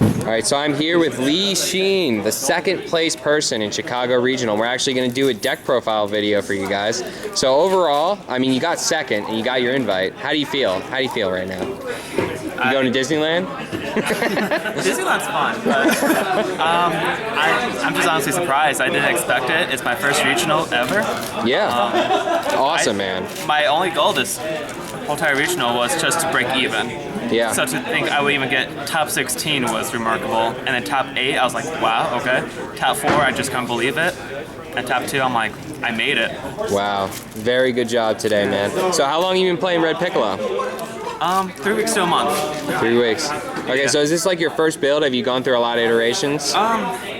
All right, so I'm here with Lee Sheen, the second place person in Chicago Regional. We're actually going to do a deck profile video for you guys. So overall, I mean, you got second and you got your invite. How do you feel? How do you feel right now? You going to Disneyland? Disneyland's fun, but I'm just honestly surprised. I didn't expect it. It's my first regional ever. Yeah, awesome, man. My only goal this whole entire regional was just to break even. Yeah. So to think I would even get top 16 was remarkable. And then top 8, I was like, wow, okay. Top 4, I just couldn't believe it. And top 2, I'm like, I made it. Wow, very good job today, man. So how long have you been playing Red Piccolo? 3 weeks to a month. 3 weeks. Okay, Yeah. so is this like your first build? Have you gone through a lot of iterations?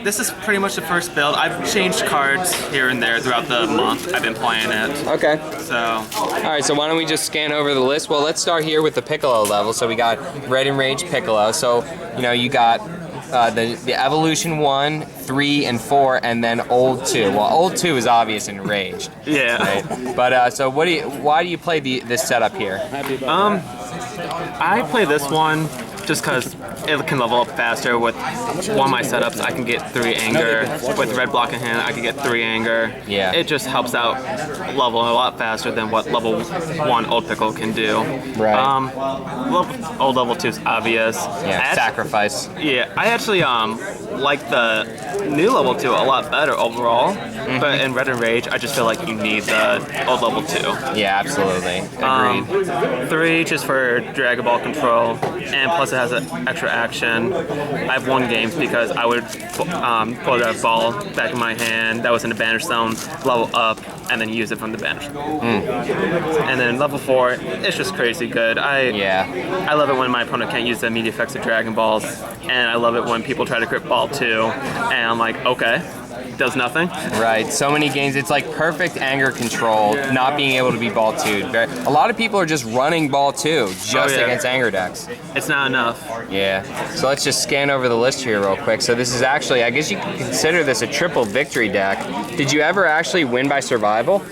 This is pretty much the first build. I've changed cards here and there throughout the month I've been playing it. Okay. So. Alright, so why don't we just scan over the list? Well, let's start here with the Piccolo level. So we got Red Enraged PIccolo. So, you know, you got the Evolution 1, 3, and 4, and then Old 2. Well, Old 2 is obvious and Enraged. Yeah. Right? But so why do you play this setup here? I play this one just because it can level up faster with one of my setups. I can get 3 anger. With red block in hand, I can get 3 anger. Yeah. It just helps out level a lot faster than what level 1 Old Pickle can do. Right. Old level 2 is obvious. Yeah, sacrifice. Yeah, I actually like the new level 2 a lot better overall. But in Red Enraged, I just feel like you need the old level 2. Yeah, absolutely. Agreed. 3 just for Dragon Ball control, and plus it has an extra action. I've won games because I would put a ball back in my hand that was in the banish zone, level up, and then use it from the banish zone. And then level 4, it's just crazy good. I love it when my opponent can't use the immediate effects of Dragon Balls, and I love it when people try to crit ball 2, and I'm like, okay. Does nothing. Right, so many games, it's like perfect anger control, not being able to be ball 2'd. A lot of people are just running ball 2 just against anger decks. It's not enough. Yeah, so let's just scan over the list here real quick. So this is actually, I guess you could consider this a triple victory deck. Did you ever actually win by survival?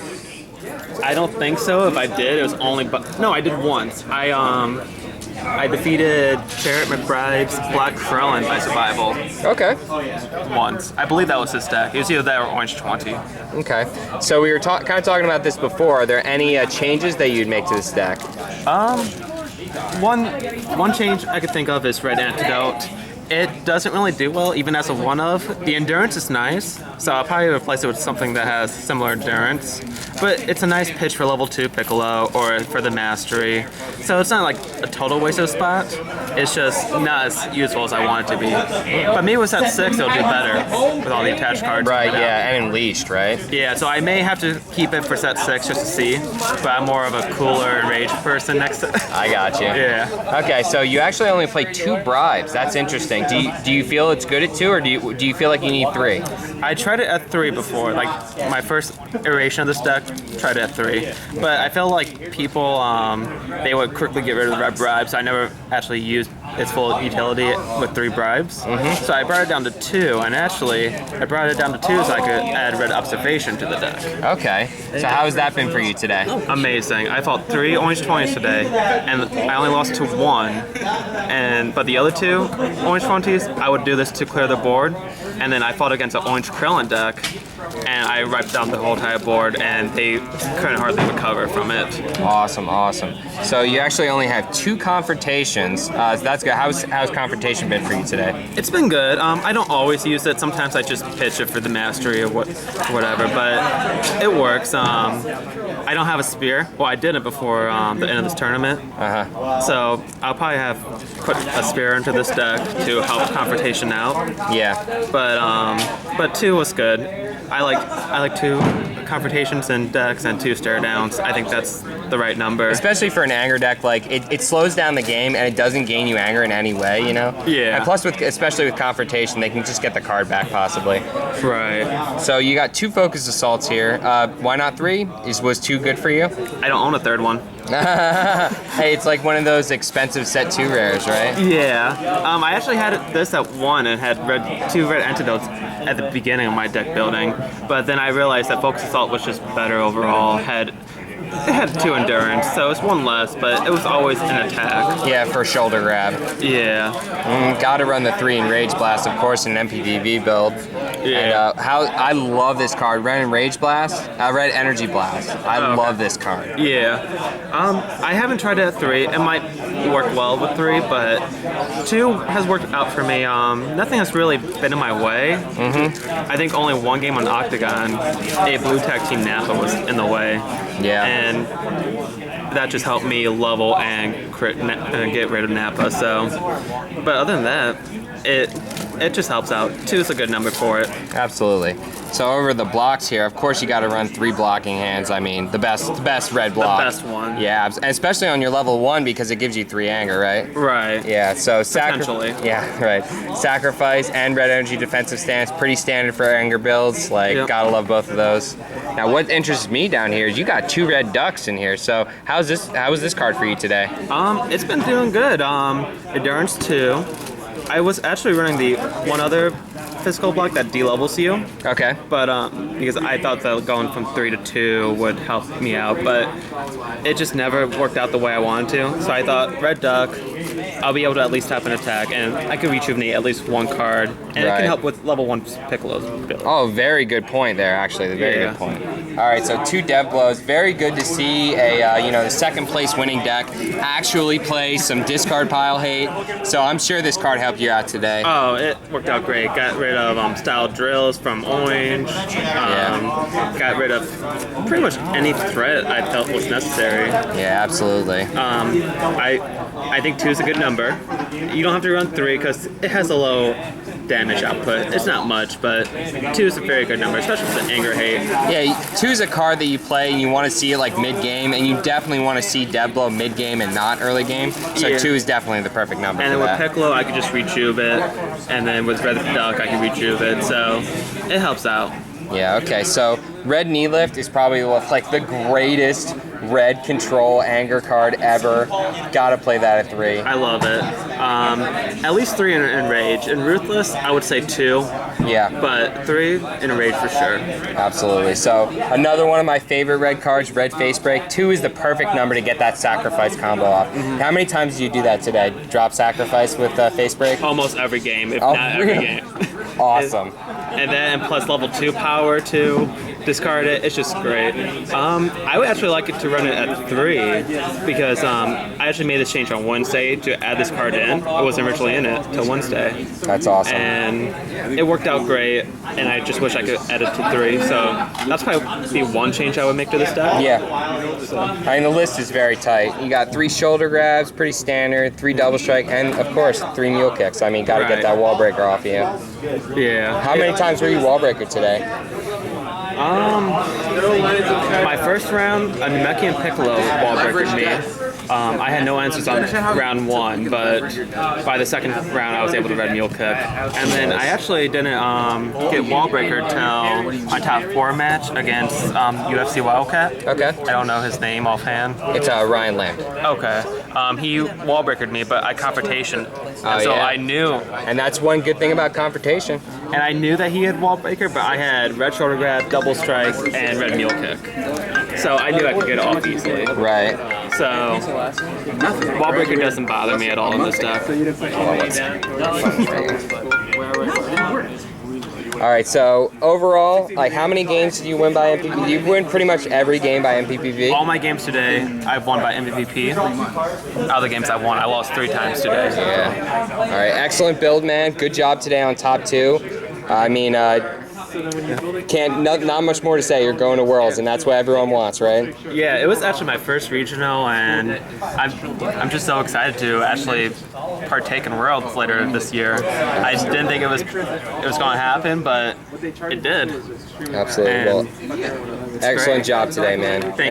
I don't think so. If I did, it was only, no, I did once. I defeated Barrett McBride's Black Krillin by survival. Okay. Once. I believe that was his deck. It was either that or Orange 20. Okay. So we were kind of talking about this before. Are there any changes that you'd make to this deck? One change I could think of is Red Antidote. It doesn't really do well, even as a one-of. The endurance is nice, so I'll probably replace it with something that has similar endurance. But it's a nice pitch for level 2 Piccolo or for the Mastery. So it's not like a total waste of a spot. It's just not as useful as I want it to be. But maybe with set 6 it'll do better with all the attached cards. Right, yeah, and Unleashed, right? Yeah, so I may have to keep it for set 6 just to see. But I'm more of a cooler Enraged person next to I got you. Yeah. Okay, so you actually only play 2 bribes. That's interesting. Do you feel it's good at 2, or do you feel like you need 3? I tried it at 3 before. Like my first iteration of this deck, tried it at 3. But I felt like people they would quickly get rid of the red bribes. So I never actually used its full utility with 3 bribes. So I brought it down to 2, and actually I brought it down to 2 so I could add red observation to the deck. Okay. So how has that been for you today? Amazing. I fought 3 Orange 20s today, and I only lost to 1. But the other 2 Orange 20s, I would do this to clear the board, and then I fought against an Orange Krillin deck, and I wiped down the whole entire board, and they couldn't hardly recover from it. Awesome, awesome. So you actually only have 2 confrontations. So that's good. How's confrontation been for you today? It's been good. I don't always use it. Sometimes I just pitch it for the Mastery or whatever, but it works. I don't have a spear. Well, I didn't before the end of this tournament. So I'll probably put a spear into this deck to help confrontation out. Yeah. But 2 was good. I like 2 confrontations in decks and 2 stare downs. I think that's the right number. Especially for an anger deck, like it slows down the game and it doesn't gain you anger in any way, you know? Yeah. And plus, especially with confrontation, they can just get the card back possibly. Right. So you got 2 focus assaults here. Why not 3? Was 2 good for you? I don't own a 3rd one. Hey, it's like one of those expensive set 2 rares, right? Yeah. I actually had this at 1 and had 2 red antidotes at the beginning of my deck building, but then I realized that Focus Assault was just better overall. Had it had 2 endurance, so it's 1 less, but it was always an attack. Yeah, for shoulder grab. Yeah. Gotta run the 3 Enraged Blast, of course, in an MPVV build. Yeah. And I love this card. Red Enraged Blast, Red Energy Blast. I love this card. Yeah. I haven't tried it at 3. It might work well with 3, but 2 has worked out for me. Nothing has really been in my way. I think only 1 game on Octagon, a blue tag team Napa was in the way. Yeah. And that just helped me level and get rid of Napa. So, but other than that, it just helps out. 2 is a good number for it. Absolutely. So over the blocks here, of course you got to run 3 blocking hands. I mean, the best red block. The best one. Yeah, and especially on your level 1 because it gives you 3 anger, right? Right. Yeah. So Potentially. Yeah, right. Sacrifice and red energy defensive stance, pretty standard for anger builds. Like, gotta love both of those. Now, what interests me down here is you got 2 red ducks in here. So how was this card for you today? It's been doing good. Endurance 2. I was actually running the one other physical block that de-levels you. Okay. But because I thought that going from 3 to 2 would help me out, but it just never worked out the way I wanted to. So I thought red duck, I'll be able to at least tap an attack, and I could rejuvenate at least 1 card, and it can help with level 1 Piccolo's build. Oh, very good point there. Actually, a very good point. All right, so 2 dev blows. Very good to see a the 2nd place winning deck actually play some discard pile hate. So I'm sure this card helped you out today. Oh, it worked out great. Got rid of style drills from orange. Got rid of pretty much any threat I felt was necessary. Yeah, absolutely. I think 2 is a good number. You don't have to run 3 because it has a low damage output. It's not much, but 2 is a very good number, especially with the anger hate. Yeah, 2 is a card that you play and you want to see it like mid-game, and you definitely want to see dev blow mid-game and not early game. So 2 is definitely the perfect number and for then that. with Piccolo, I could just rejuve it, and then with Red Duck, I can rejuve it, so it helps out. Yeah, okay, so red knee lift is probably like the greatest red control anger card ever. Gotta play that at 3. I love it. At least 3 in Enrage. In Ruthless, I would say 2. Yeah. But 3 in Enrage for sure. Absolutely. So another one of my favorite red cards, red face break. 2 is the perfect number to get that sacrifice combo off. How many times did you do that today? Drop sacrifice with face break? Almost every game, if not every game. Awesome. And then plus level 2 power to discard it. It's just great. I would actually like it to run it at 3 because I actually made this change on Wednesday to add this card in. I wasn't originally in it till Wednesday. That's awesome. And it worked out great, and I just wish I could add it to 3. So that's probably the one change I would make to this deck. Yeah. I mean, the list is very tight. You got 3 shoulder grabs, pretty standard, 3 double strike, and of course 3 mule kicks. I mean, gotta get that wall breaker off you. Yeah. How many times were you wall breaker today? My first round, a Namekian Piccolo wall breakered me. I had no answers on round 1, but by the second round I was able to red mule kick. And then I actually didn't get wall breaker till my top 4 match against UFC Wildcat. Okay. I don't know his name offhand. It's Ryan Lamb. Okay. He wall breakered me, but I confrontation. And so I knew. And that's one good thing about confrontation. And I knew that he had wall breaker, but I had red shoulder grab, double strike, and red mule kick. So I knew I could get it off easily. Right. So wall breaker doesn't bother me at all in this deck. All right, so overall, like how many games did you win by MPPV? You win pretty much every game by MPPV? All my games today, I've won by MVP. Other games I won, I lost 3 times today. Yeah. All right, excellent build, man. Good job today on top 2. I mean, not much more to say. You're going to Worlds, and that's what everyone wants, right? Yeah, it was actually my first regional, and I'm just so excited to actually partake in Worlds later this year. I just didn't think it was going to happen, but it did. Absolutely. And well, excellent job today, man.